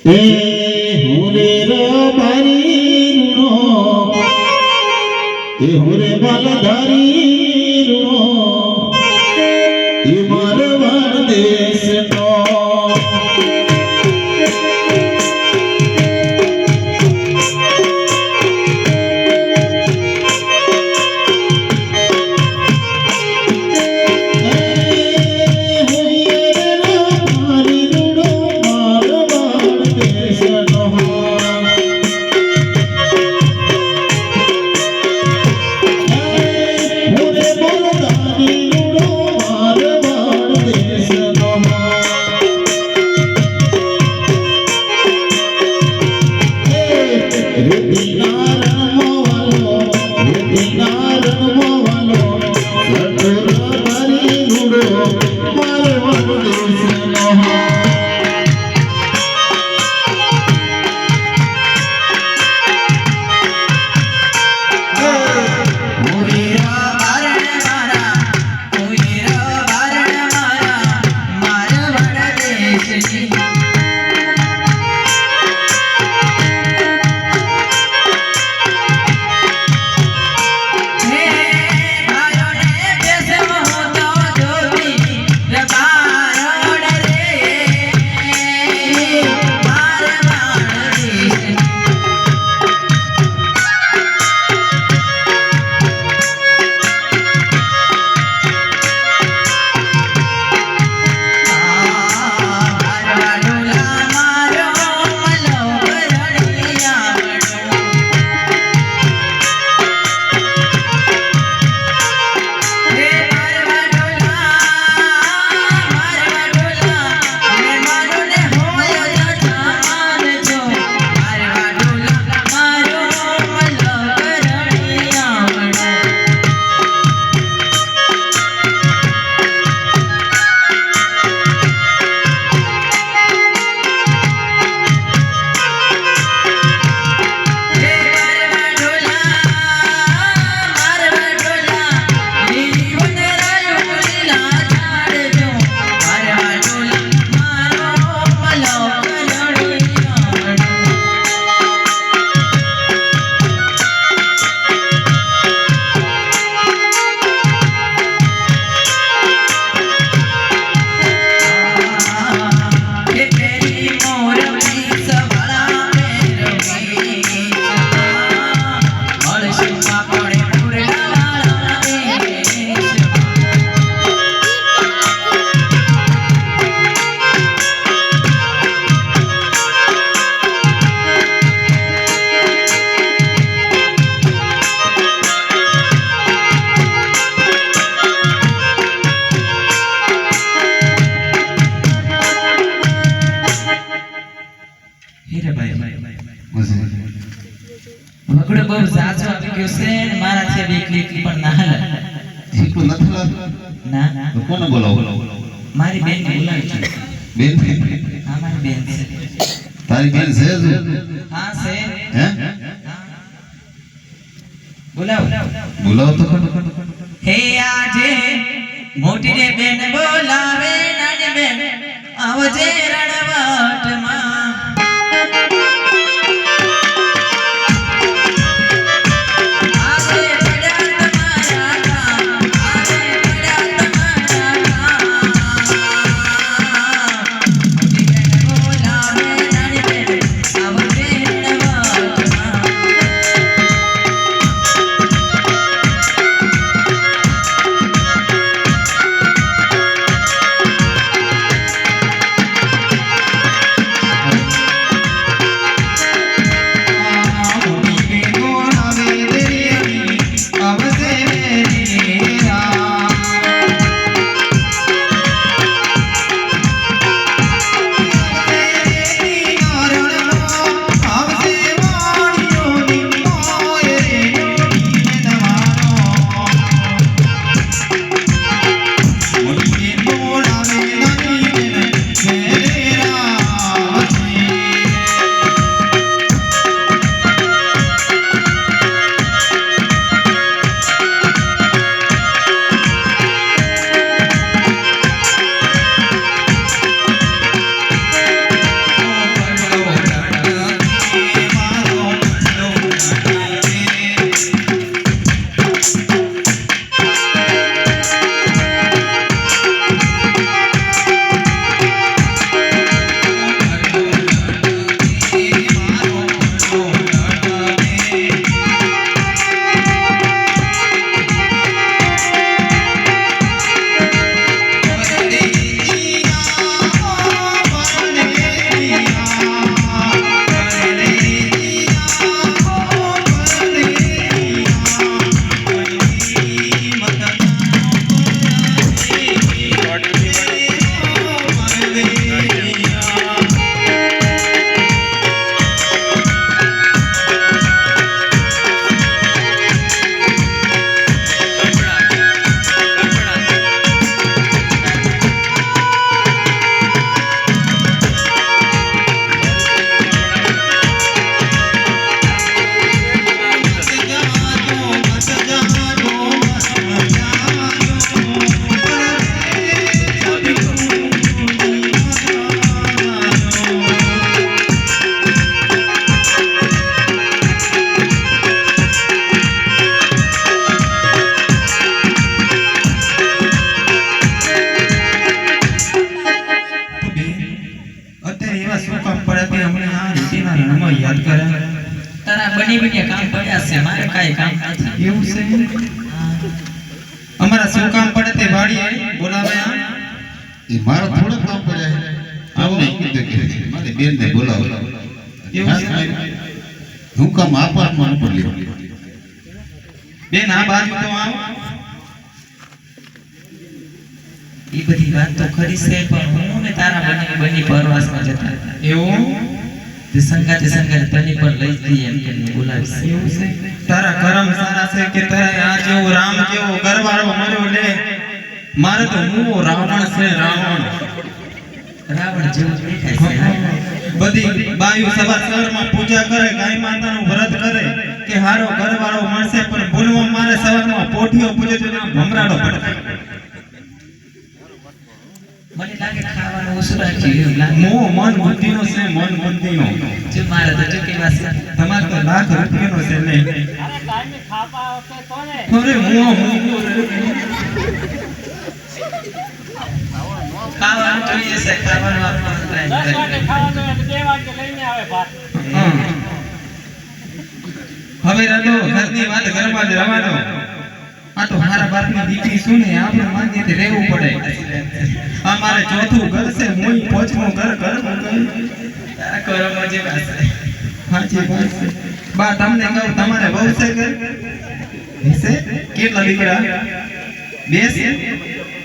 એ હુરે મારી રૂણો એ હુરે માલધારી રૂણો એ મારવાડ દેશનો વગડો બહુ સાચો આપી ગયો છે ને મારાથી હવે એકલી એકલી પણ ના હાલે ઠીક નથી ના તો કોને બોલાવો મારી બેન બોલાવી છે બેન હા મારી બેન છે તારી બેન છે જ હા છે હે બોલાવો બોલાવો તો હે આજે મોટી રે બેન બોલાવે નાની બેન આવજે રણવાટમાં પડે તે અમને આ રીતિના રણમાં યાદ કરે. તારા બની બની કામ પડ્યા છે, મારે કાંઈ કામ નથી. એવું છે? અમારા શું કામ પડે તે વાડીએ બોલાવે આ? એ મારા થોડા કામ પડ્યા છે. આમને કીધું કે મારી બેનને બોલાવો. એવું છે? હું કામ આપાતમાં ઉપર લ્યો. બેન આ બાજુ તો આવો. એ બધી વાત તો ખરી છે, પણ હું ને તારા બની પરવાસમાં જતા હતા. એવું? તે સંગાતે તની પર લઈ જઈ એમ કરીને બોલાવીશ. એવું છે? તારા કરમ સારા છે કે તારા આ જેવો રામ જેવો ઘરવાળો મળ્યો લે. મારે તો હું રાવણ છે, રાવણ. રાવણ જેવું જ દેખાય છે. બધી બાયુ સવારમાં પૂજા કરે, ગાય માતાનું વ્રત કરે કે હારો ઘરવાળો મળશે, પણ બોલવા મારે સવારમાં પોઠીઓ પૂજે તો નામ ભમરાડો પડે. મને લાગે ખાવાનું ઓછું રાખ્યું એવું લાગે. મોહ મન બુદ્ધિનો છે, મન બુદ્ધિનો. જો મારે તો જો કેવા છે. તમારે તો લાખ રૂપિયાનો છે ને. અરે મોહ ખાવાનું જોઈએ છે, ખાવાનું આપવાનું try કરે. હવે રડો, ઘરની વાત ઘરમાં જ રવા દો. આ તો મારા બાપની દીકરી શું ને આપણે માન્યથી રહેવું પડે. આ મારે ચોથું ઘર છે, હું પાંચમું ઘર ઘરમાં ગઈ. તારા કરમમાં જેવા છે. સાચી વાત છે. બા તમને કહું, તમારે વહુ છે કે છે? કેટલા દીકરા? 2 છે?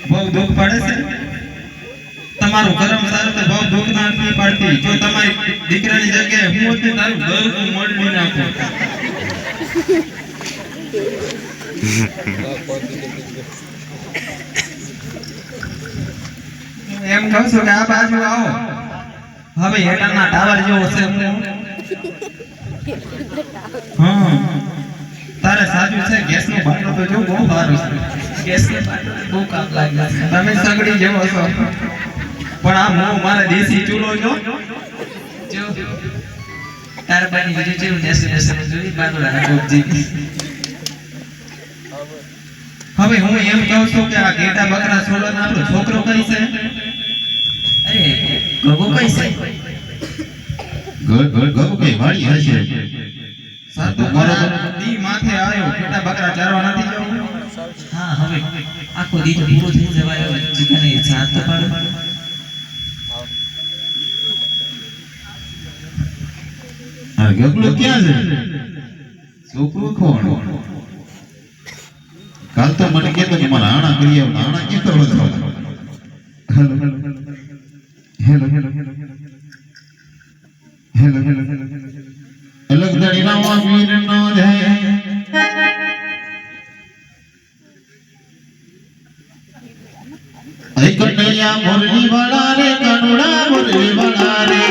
બહુ દુઃખ પડે છે. તમારું કરમ સારું તો બહુ દુઃખ ના નથી પડતી. જો તમારી દીકરાની જગ્યાએ હું હોત ને તારું ઘર હું મોડી નાખું. એમ કહું છું કે આ બાજુ આવો. હવે હેઠળના ટાવર જેવો છે હું. હા તારે સાચું છે. ગેસનું બાટલો તો જો બહુ સારું છે. ગેસની બાટલો બહુ કામ લાગે છે. તમે સગડી જેવો છો, પણ આ મોં મારે દેશી ચૂલો જો. જો તારા બની બીજું જેવું નેસું જોઈ બાંધવાના કોક જીવી. હવે હું એમ કહું છું કે આ ઘેટા બકરા છોડવાનો આપણો છોકરો કઈ છે? અરે ગગો કઈ છે? ગગો કઈ વાળી હશે. સાતો મારો દી માથે આવ્યો, ઘેટા બકરા ચારવા નથી જવું. હા હવે આખો દી તો પૂરો થઈ જવાય. હવે જીગાને જાત તો પાડો. આ ગગલો ક્યાં છે? છોકરો કોણ? કાલ તો મને કહેતો કે મારા આણા કરી આવ. આણા ક્યાં કરવા જાવ? હેલો હેલો અલગ દડી ના વીર નો જય. અય કનૈયા મોરલી વાળા રે, કનુડા મોરલી વાળા રે.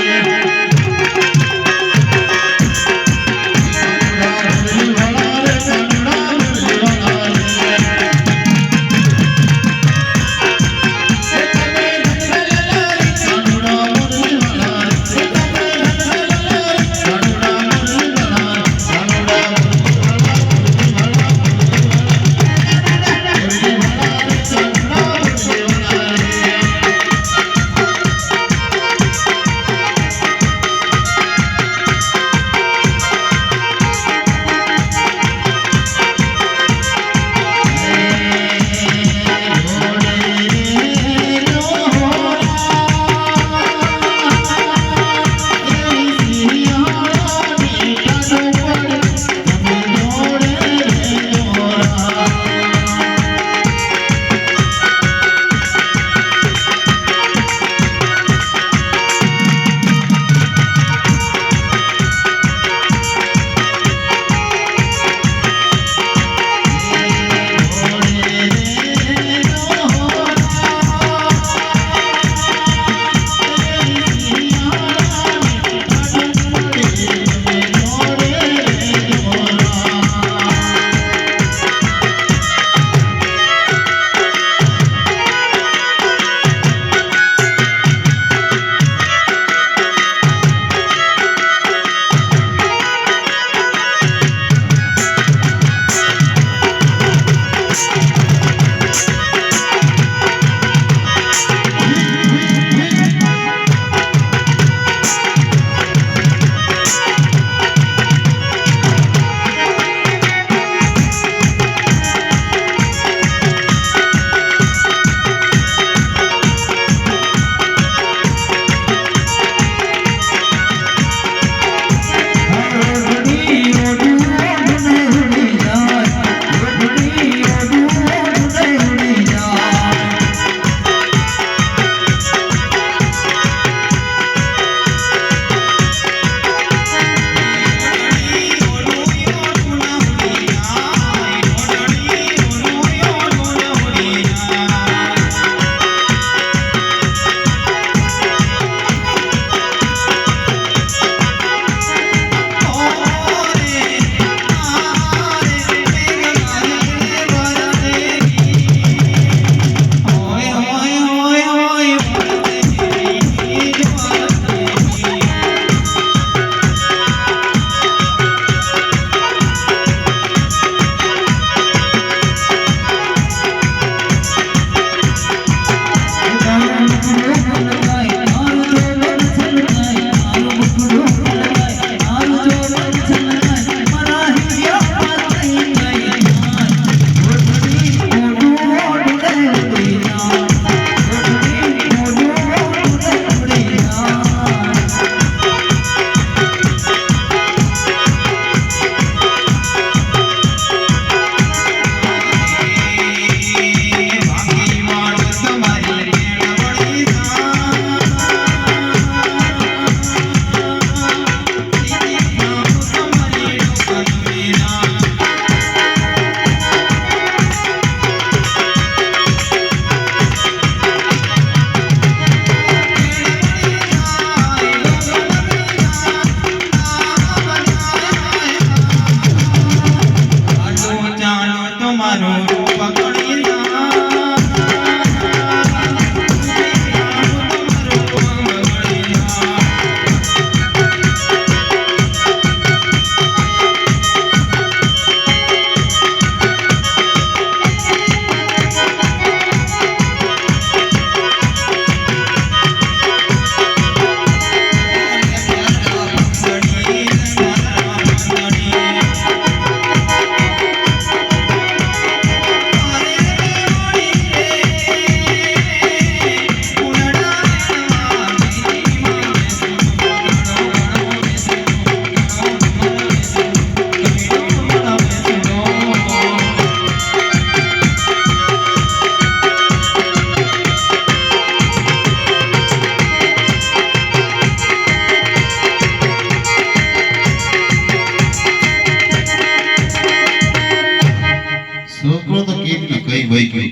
કોઈ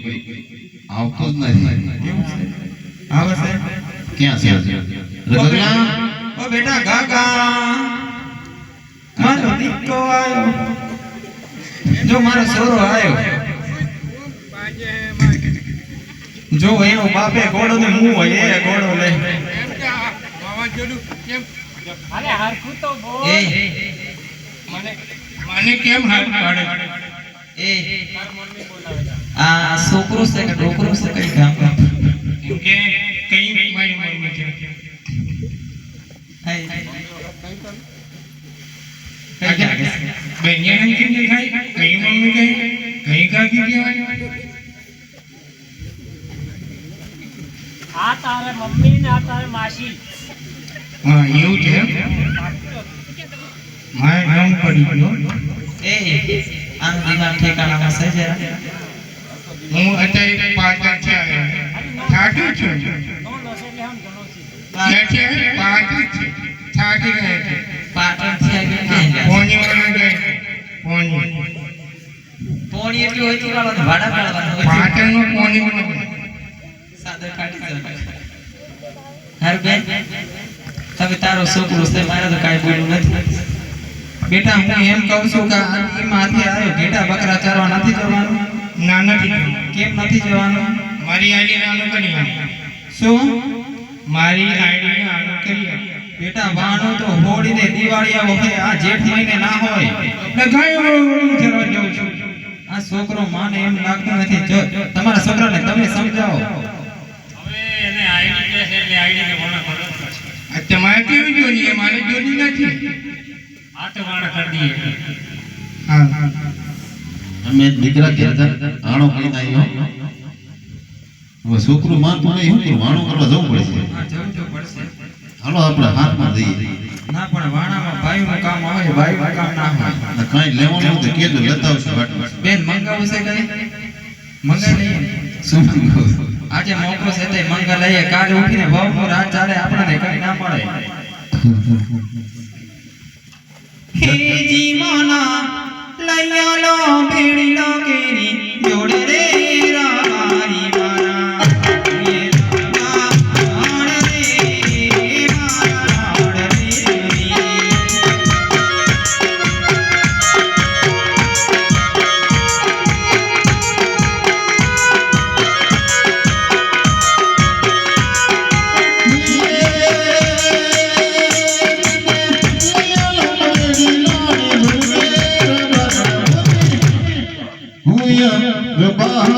આવતો જ નથી. એવું છે આવે છે ક્યાં છે રગલા? ઓ બેટા કાકા મારો દીકરો આવ્યો જો મારો છોરો આવ્યો જો એનો બાપે ઘોડો ને મું હોય એ ઘોડો લે એ મને કેમ હાથ પાડે? એ આ છોકરો છે કે ડોકરો છે કઈ કામ કેમ કે કઈ મારી મમ્મી છે. બેનિયાને કેમ દેખાય? કઈ મમ્મી કઈ કઈ કાકી કહેવાય? આ તારે મમ્મી ને આ તારે માસી હા એવું છે. મારે નામ પડી ગયો. એ આમ દિમાગ ઠેકાણામાં છે જરા હું અત્યારે પાટણ છે થાકી છું. તો નસે એટલે આમ ઘણો કે છે છે પાટણ છે થાકી ગયા છે. પાટણ થી આવી ગયા પોણી વાળા ગયા પોણી પોણી એટલી હોય તો વાળા ભાડા પાડવાના હોય પાટણ નો પોણી વાળો સાદર કાઢી દો હાર બેન હવે તારો છોકરો છે મારે તો કાઈ બોલ્યું નથી બેટા હું એમ કહું છું કે આ માંથી આવ્યો ઘેટા બકરા ચારવા નથી જવાનું ના નથી. કેમ નથી જવાનું મારી આઈડી નાનું કરી આપ. શું મારી આઈડી નાનું કરી આપ. બેટા વાણો તો હોળીને દિવાળી આવો હે આ જેઠ મહિને ના હોય લગાયો ઓળી જરવા જાઉં છું. આ છોકરો માને એમ લાગતું નથી જો તમારા છોકરાને તમે સમજાવો હવે એને આઈડી કે છે એટલે આઈડી ને વણા કરો આ તમારે કેવી જોડી? મારે જોડી નથી. આ તો વણા કરી દઈએ હા અમે દીકરા ઘેરતા આણો કરીને આવ્યો. હવે છોકરું માનતું નહીં, શું કરું? વાણો કરવા જવું પડશે. હા જવું તો પડશે હાલો આપણે હાથમાં દઈએ. ના પણ વાણામાં ભાઈનું કામ આવે ભાઈનું કામ ના હોય અને કાંઈ લેવાનું હોય તો કહેજો, લેતા આવશું વાટમાં. બેન મંગાવું છે કઈ મંગાઈ લઈએ શું મંગાવું? આજે મોકો છે તે મંગા લઈએ કાલે ઉઠીને ભાવનું રાત ચાલે આપણને કઈ ના મળે હે જીવના લઈયાલો ભેડીલો કેરી જોડે રે રારી મારા એ રાણ રે મારા રાણ રે બહાર